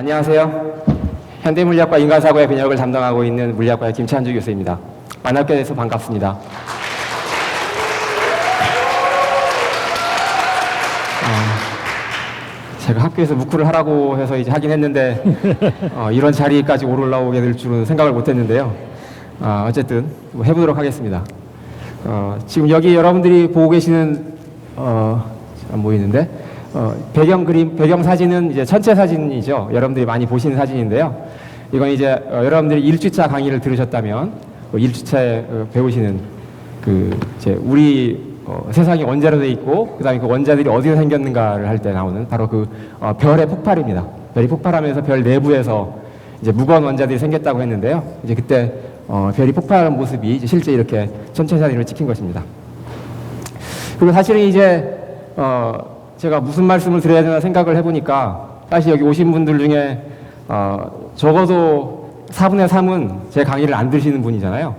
안녕하세요. 현대물리학과 인간사고의 변혁을 담당하고 있는 물리학과의 김찬주 교수입니다. 만나게 돼서 반갑습니다. 제가 학교에서 묵후를 하라고 해서 이제 하긴 했는데 이런 자리까지 올라오게 될 줄은 생각을 못했는데요. 어쨌든 뭐 해보도록 하겠습니다. 지금 여기 여러분들이 보고 계시는 안 보이는데 배경 사진은 이제 전체 사진이죠. 여러분들이 많이 보시는 사진인데요. 이건 이제 여러분들이 1주차 강의를 들으셨다면 1주차에 배우시는 이제 우리 세상이 원자로 돼 있고 그다음에 그 원자들이 어디서 생겼는가를 할 때 나오는 바로 별의 폭발입니다. 별이 폭발하면서 별 내부에서 이제 무거운 원자들이 생겼다고 했는데요. 이제 그때 별이 폭발하는 모습이 이제 실제 이렇게 전체 사진으로 찍힌 것입니다. 그리고 사실은 이제 제가 무슨 말씀을 드려야 되나 생각을 해보니까 사실 여기 오신 분들 중에 적어도 4분의 3은 제 강의를 안 들으시는 분이잖아요.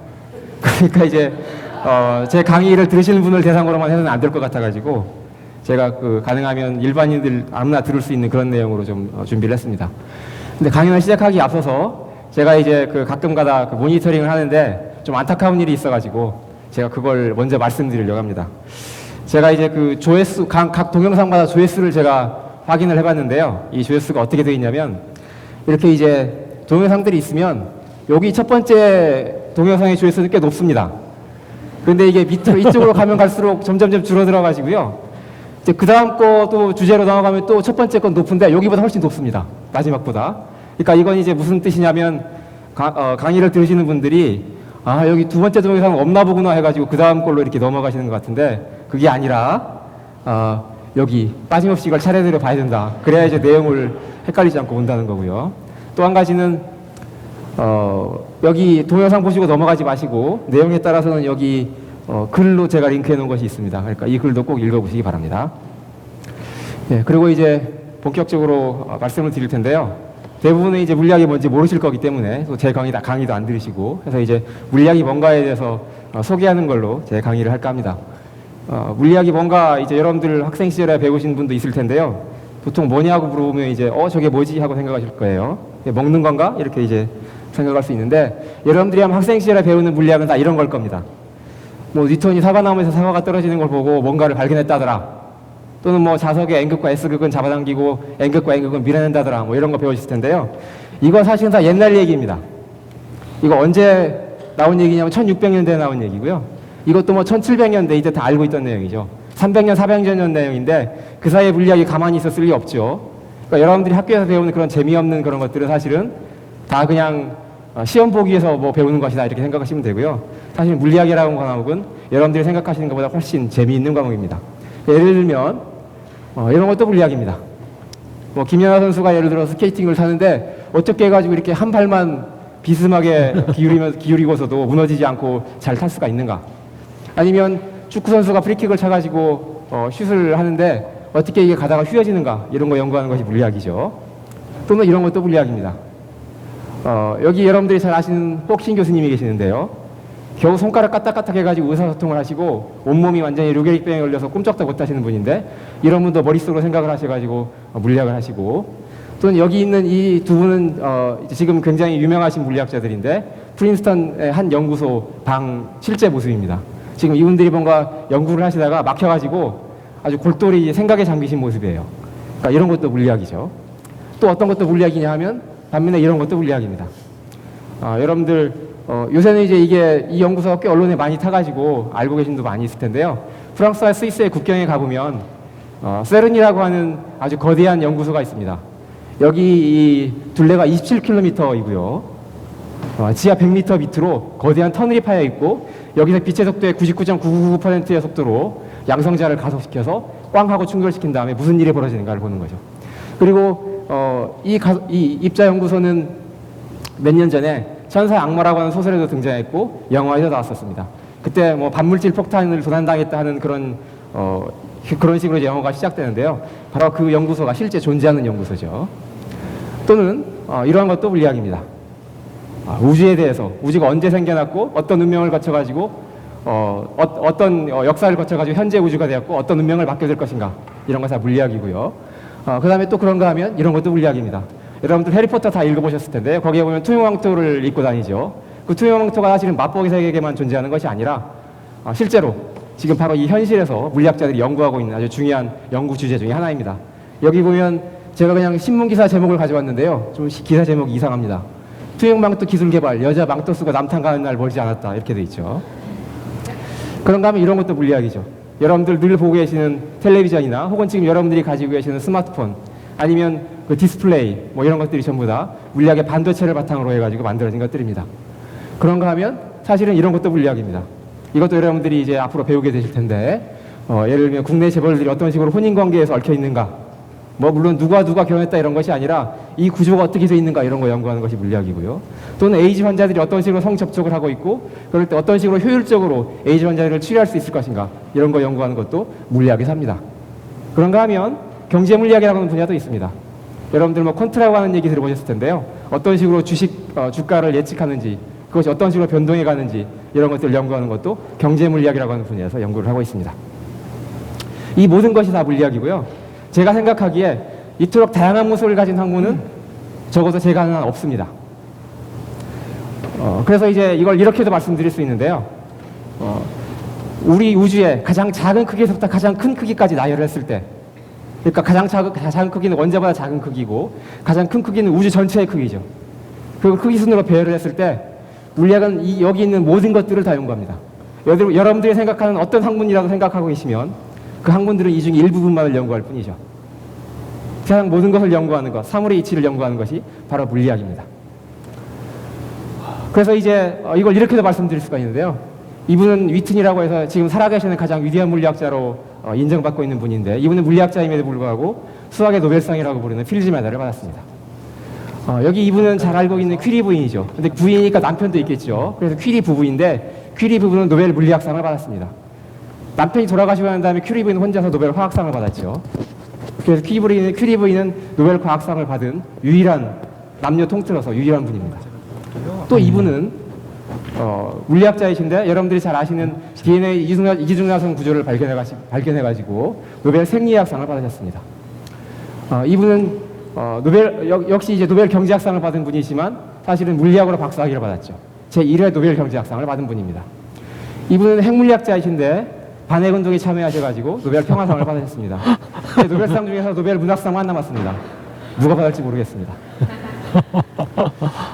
그러니까 이제 제 강의를 들으시는 분을 대상으로만 해서는 안 될 것 같아가지고 제가 가능하면 일반인들 아무나 들을 수 있는 그런 내용으로 좀 준비를 했습니다. 근데 강연을 시작하기 앞서서 제가 이제 가끔가다 모니터링을 하는데 좀 안타까운 일이 있어가지고 제가 그걸 먼저 말씀드리려고 합니다. 제가 이제 조회수, 각 동영상마다 조회수를 제가 확인을 해봤는데요. 이 조회수가 어떻게 되어 있냐면 이렇게 이제 동영상들이 있으면 여기 첫 번째 동영상의 조회수는 꽤 높습니다. 그런데 이게 밑으로 이쪽으로 가면 갈수록 점점 줄어들어가지고요. 이제 그 다음 거 또 주제로 넘어가면 또 첫 번째 건 높은데 여기보다 훨씬 높습니다. 마지막보다. 그러니까 이건 이제 무슨 뜻이냐면 강의를 들으시는 분들이 여기 두 번째 동영상은 없나 보구나 해가지고 그 다음 걸로 이렇게 넘어가시는 것 같은데 그게 아니라 여기 빠짐없이 이걸 차례대로 봐야 된다. 그래야 이제 내용을 헷갈리지 않고 본다는 거고요. 또 한 가지는 여기 동영상 보시고 넘어가지 마시고 내용에 따라서는 여기 글로 제가 링크해 놓은 것이 있습니다. 그러니까 이 글도 꼭 읽어보시기 바랍니다. 네, 그리고 이제 본격적으로 말씀을 드릴 텐데요. 대부분은 이제 물리학이 뭔지 모르실 거기 때문에 또 제 강의도 안 들으시고 그래서 이제 물리학이 뭔가에 대해서 소개하는 걸로 제 강의를 할까 합니다. 물리학이 뭔가 이제 여러분들 학생 시절에 배우신 분도 있을 텐데요. 보통 뭐냐고 물어보면 이제 저게 뭐지 하고 생각하실 거예요. 먹는 건가? 이렇게 이제 생각할 수 있는데 여러분들이 아마 학생 시절에 배우는 물리학은 다 이런 걸 겁니다. 뭐 뉴턴이 사과나무에서 사과가 떨어지는 걸 보고 뭔가를 발견했다더라. 또는 뭐 자석의 N극과 S극은 잡아당기고 N극과 N극은 밀어낸다더라. 뭐 이런 거 배우실 텐데요. 이건 사실은 다 옛날 얘기입니다. 이거 언제 나온 얘기냐면 1600년대에 나온 얘기고요. 이것도 뭐 1700년대 이제 다 알고 있던 내용이죠. 300년, 400년 전 내용인데 그 사이에 물리학이 가만히 있었을 리 없죠. 그러니까 여러분들이 학교에서 배우는 그런 재미없는 그런 것들은 사실은 다 그냥 시험 보기 위해서 뭐 배우는 것이다 이렇게 생각하시면 되고요. 사실 물리학이라는 과목은 여러분들이 생각하시는 것보다 훨씬 재미있는 과목입니다. 예를 들면 이런 것도 물리학입니다. 뭐 김연아 선수가 예를 들어 스케이팅을 타는데 어떻게 해가지고 이렇게 한 발만 비스듬하게 기울이고서도 무너지지 않고 잘 탈 수가 있는가? 아니면 축구 선수가 프리킥을 차가지고 슛을 하는데 어떻게 이게 가다가 휘어지는가? 이런 거 연구하는 것이 물리학이죠. 또는 이런 것도 물리학입니다. 여기 여러분들이 잘 아시는 복싱 교수님이 계시는데요. 겨우 손가락 까딱까딱 해가지고 의사소통을 하시고 온몸이 완전히 류게릭병에 걸려서 꿈쩍도 못 하시는 분인데 이런 분도 머릿속으로 생각을 하셔가지고 물리학을 하시고 또는 여기 있는 이 두 분은 지금 굉장히 유명하신 물리학자들인데 프린스턴의 한 연구소 방 실제 모습입니다. 지금 이분들이 뭔가 연구를 하시다가 막혀가지고 아주 골똘히 생각에 잠기신 모습이에요. 그러니까 이런 것도 물리학이죠. 또 어떤 것도 물리학이냐 하면 반면에 이런 것도 물리학입니다. 여러분들 요새는 이제 이 연구소가 꽤 언론에 많이 타가지고 알고 계신 분도 많이 있을 텐데요. 프랑스와 스위스의 국경에 가보면 세른이라고 하는 아주 거대한 연구소가 있습니다. 여기 이 둘레가 27km이고요. 지하 100m 밑으로 거대한 터널이 파여 있고 여기서 빛의 속도의 99.999%의 속도로 양성자를 가속시켜서 꽝 하고 충돌시킨 다음에 무슨 일이 벌어지는가를 보는 거죠. 그리고 이 입자 연구소는 몇 년 전에 천사의 악마라고 하는 소설에도 등장했고 영화에도 나왔었습니다. 그때 뭐 반물질 폭탄을 도난당했다 하는 그런 식으로 영화가 시작되는데요. 바로 그 연구소가 실제 존재하는 연구소죠. 또는 이러한 것도 물리학입니다. 우주에 대해서 우주가 언제 생겨났고 어떤 운명을 거쳐가지고 어떤 역사를 거쳐가지고 현재 우주가 되었고 어떤 운명을 맡게 될 것인가 이런 거 다 물리학이고요. 그 다음에 또 그런가 하면 이런 것도 물리학입니다. 여러분들 해리포터 다 읽어보셨을 텐데 거기에 보면 투명왕토를 입고 다니죠. 그 투명왕토가 사실은 맛보기 세계에만 존재하는 것이 아니라 실제로 지금 바로 이 현실에서 물리학자들이 연구하고 있는 아주 중요한 연구 주제 중에 하나입니다. 여기 보면 제가 그냥 신문기사 제목을 가져왔는데요. 좀 기사 제목이 이상합니다. 투명망토 기술 개발, 여자 망토 쓰고 남탕 가는 날 멀지 않았다. 이렇게 돼 있죠. 그런가 하면 이런 것도 물리학이죠. 여러분들 늘 보고 계시는 텔레비전이나 혹은 지금 여러분들이 가지고 계시는 스마트폰 아니면 그 디스플레이 뭐 이런 것들이 전부 다 물리학의 반도체를 바탕으로 해가지고 만들어진 것들입니다. 그런가 하면 사실은 이런 것도 물리학입니다. 이것도 여러분들이 이제 앞으로 배우게 되실 텐데 예를 들면 국내 재벌들이 어떤 식으로 혼인관계에서 얽혀 있는가 뭐 물론 누가 결혼했다 이런 것이 아니라 이 구조가 어떻게 돼 있는가 이런 거 연구하는 것이 물리학이고요. 또는 에이즈 환자들이 어떤 식으로 성접촉을 하고 있고 그럴 때 어떤 식으로 효율적으로 에이즈 환자들을 치료할 수 있을 것인가 이런 거 연구하는 것도 물리학에 삽니다. 그런가 하면 경제 물리학이라고 하는 분야도 있습니다. 여러분들 뭐 퀀트라고 하는 얘기 들어보셨을 텐데요. 어떤 식으로 주가를 예측하는지 그것이 어떤 식으로 변동해 가는지 이런 것들을 연구하는 것도 경제 물리학이라고 하는 분야에서 연구를 하고 있습니다. 이 모든 것이 다 물리학이고요. 제가 생각하기에 이토록 다양한 모습을 가진 학문은 적어도 제가 아는 한 없습니다. 그래서 이제 이걸 이렇게도 말씀드릴 수 있는데요. 우리 우주의 가장 작은 크기에서부터 가장 큰 크기까지 나열을 했을 때 그러니까 가장 작은 크기는 원자보다 작은 크기고 가장 큰 크기는 우주 전체의 크기죠. 그리고 크기 순으로 배열을 했을 때 물리학은 여기 있는 모든 것들을 다 연구합니다. 여러분들이 생각하는 어떤 학문이라도 생각하고 계시면 그 학문들은 이 중에 일부분만을 연구할 뿐이죠. 세상 모든 것을 연구하는 것, 사물의 이치를 연구하는 것이 바로 물리학입니다. 그래서 이제 이걸 이렇게도 말씀드릴 수가 있는데요. 이분은 위튼이라고 해서 지금 살아계시는 가장 위대한 물리학자로 인정받고 있는 분인데 이분은 물리학자임에도 불구하고 수학의 노벨상이라고 부르는 필즈 메달을 받았습니다. 여기 이분은 잘 알고 있는 퀴리 부인이죠. 근데 부인이니까 남편도 있겠죠. 그래서 퀴리 부부인데 퀴리 부부는 노벨 물리학상을 받았습니다. 남편이 돌아가시고 난 다음에 퀴리 부인은 혼자서 노벨 화학상을 받았죠. 그래서 퀴리 부인은 노벨 과학상을 받은 유일한 남녀 통틀어서 유일한 분입니다. 또 이분은 물리학자이신데 여러분들이 잘 아시는 DNA 이중나선 구조를 발견해가지고 노벨 생리학상을 받으셨습니다. 이분은 역시 이제 노벨 경제학상을 받은 분이지만 사실은 물리학으로 박사학위를 받았죠. 제1회 노벨 경제학상을 받은 분입니다. 이분은 핵물리학자이신데 반핵운동에 참여하셔가지고 노벨 평화상을 받으셨습니다. 노벨상 중에서 노벨 문학상만 남았습니다. 누가 받을지 모르겠습니다.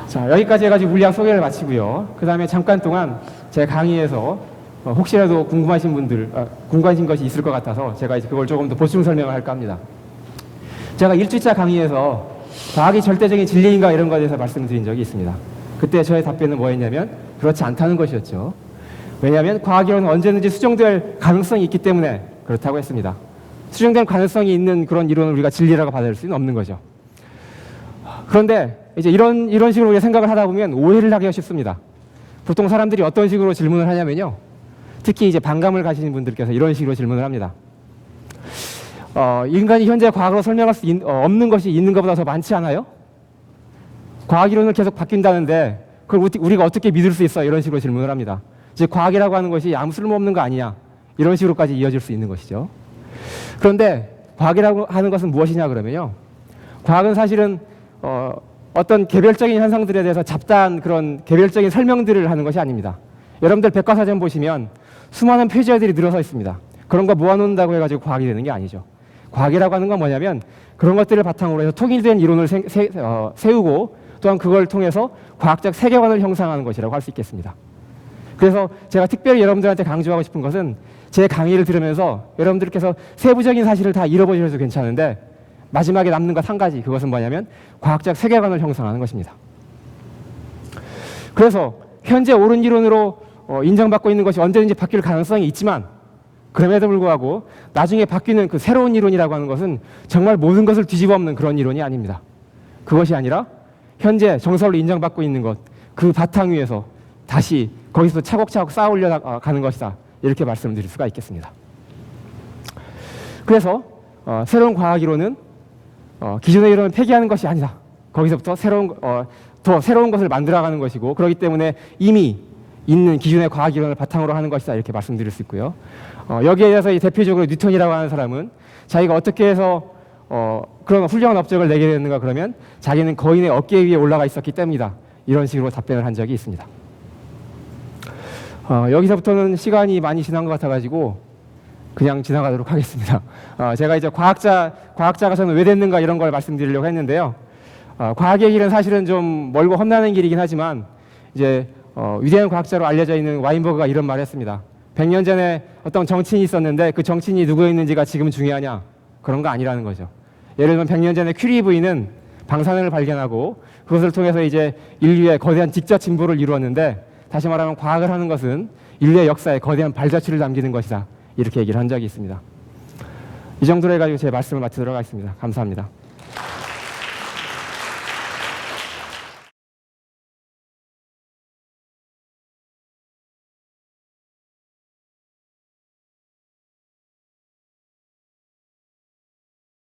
자, 여기까지 해가지고 물리학 소개를 마치고요. 그 다음에 잠깐 동안 제 강의에서 혹시라도 궁금하신 것이 있을 것 같아서 제가 이제 그걸 조금 더 보충 설명을 할까 합니다. 제가 1주차 강의에서 과학이 절대적인 진리인가 이런 것에 대해서 말씀을 드린 적이 있습니다. 그때 저의 답변은 뭐였냐면 그렇지 않다는 것이었죠. 왜냐하면 과학이론은 언제든지 수정될 가능성이 있기 때문에 그렇다고 했습니다. 수정될 가능성이 있는 그런 이론을 우리가 진리라고 받아들일 수는 없는 거죠. 그런데 이제 이런 식으로 우리가 생각을 하다 보면 오해를 하기가 쉽습니다. 보통 사람들이 어떤 식으로 질문을 하냐면요. 특히 이제 반감을 가지는 분들께서 이런 식으로 질문을 합니다. 인간이 현재 과학으로 설명할 수 없는 것이 있는 것보다 더 많지 않아요? 과학이론은 계속 바뀐다는데 그걸 우리가 어떻게 믿을 수 있어? 이런 식으로 질문을 합니다. 즉 과학이라고 하는 것이 아무 쓸모없는 거 아니냐? 이런 식으로까지 이어질 수 있는 것이죠. 그런데 과학이라고 하는 것은 무엇이냐 그러면요. 과학은 사실은 어떤 개별적인 현상들에 대해서 잡다한 그런 개별적인 설명들을 하는 것이 아닙니다. 여러분들 백과사전 보시면 수많은 표지어들이 늘어서 있습니다. 그런 거 모아놓는다고 해가지고 과학이 되는 게 아니죠. 과학이라고 하는 건 뭐냐면 그런 것들을 바탕으로 해서 통일된 이론을 세우고 또한 그걸 통해서 과학적 세계관을 형성하는 것이라고 할 수 있겠습니다. 그래서 제가 특별히 여러분들한테 강조하고 싶은 것은 제 강의를 들으면서 여러분들께서 세부적인 사실을 다 잃어버리셔도 괜찮은데 마지막에 남는 것 한 가지, 그것은 뭐냐면 과학적 세계관을 형성하는 것입니다. 그래서 현재 옳은 이론으로 인정받고 있는 것이 언제든지 바뀔 가능성이 있지만 그럼에도 불구하고 나중에 바뀌는 그 새로운 이론이라고 하는 것은 정말 모든 것을 뒤집어 엎는 그런 이론이 아닙니다. 그것이 아니라 현재 정설로 인정받고 있는 것, 그 바탕 위에서 다시 거기서 차곡차곡 쌓아 올려 가는 것이다. 이렇게 말씀드릴 수가 있겠습니다. 그래서 새로운 과학 이론은 기존의 이론을 폐기하는 것이 아니다. 거기서부터 더 새로운 것을 만들어가는 것이고 그렇기 때문에 이미 있는 기존의 과학 이론을 바탕으로 하는 것이다. 이렇게 말씀드릴 수 있고요. 여기에 대해서 대표적으로 뉴턴이라고 하는 사람은 자기가 어떻게 해서 그런 훌륭한 업적을 내게 됐는가 그러면 자기는 거인의 어깨 위에 올라가 있었기 때문이다. 이런 식으로 답변을 한 적이 있습니다. 여기서부터는 시간이 많이 지난 것 같아가지고 그냥 지나가도록 하겠습니다. 제가 이제 과학자가 저는 왜 됐는가 이런 걸 말씀드리려고 했는데요. 과학의 길은 사실은 좀 멀고 험난한 길이긴 하지만 이제 위대한 과학자로 알려져 있는 와인버그가 이런 말을 했습니다. 100년 전에 어떤 정치인이 있었는데 그 정치인이 누구였는지가 지금 중요하냐? 그런 거 아니라는 거죠. 예를 들면 100년 전에 큐리 부인은 방사능을 발견하고 그것을 통해서 이제 인류의 거대한 직접 진보를 이루었는데 다시 말하면 과학을 하는 것은 인류의 역사에 거대한 발자취를 남기는 것이다. 이렇게 얘기를 한 적이 있습니다. 이 정도로 해가지고 제 말씀을 마치도록 하겠습니다. 감사합니다.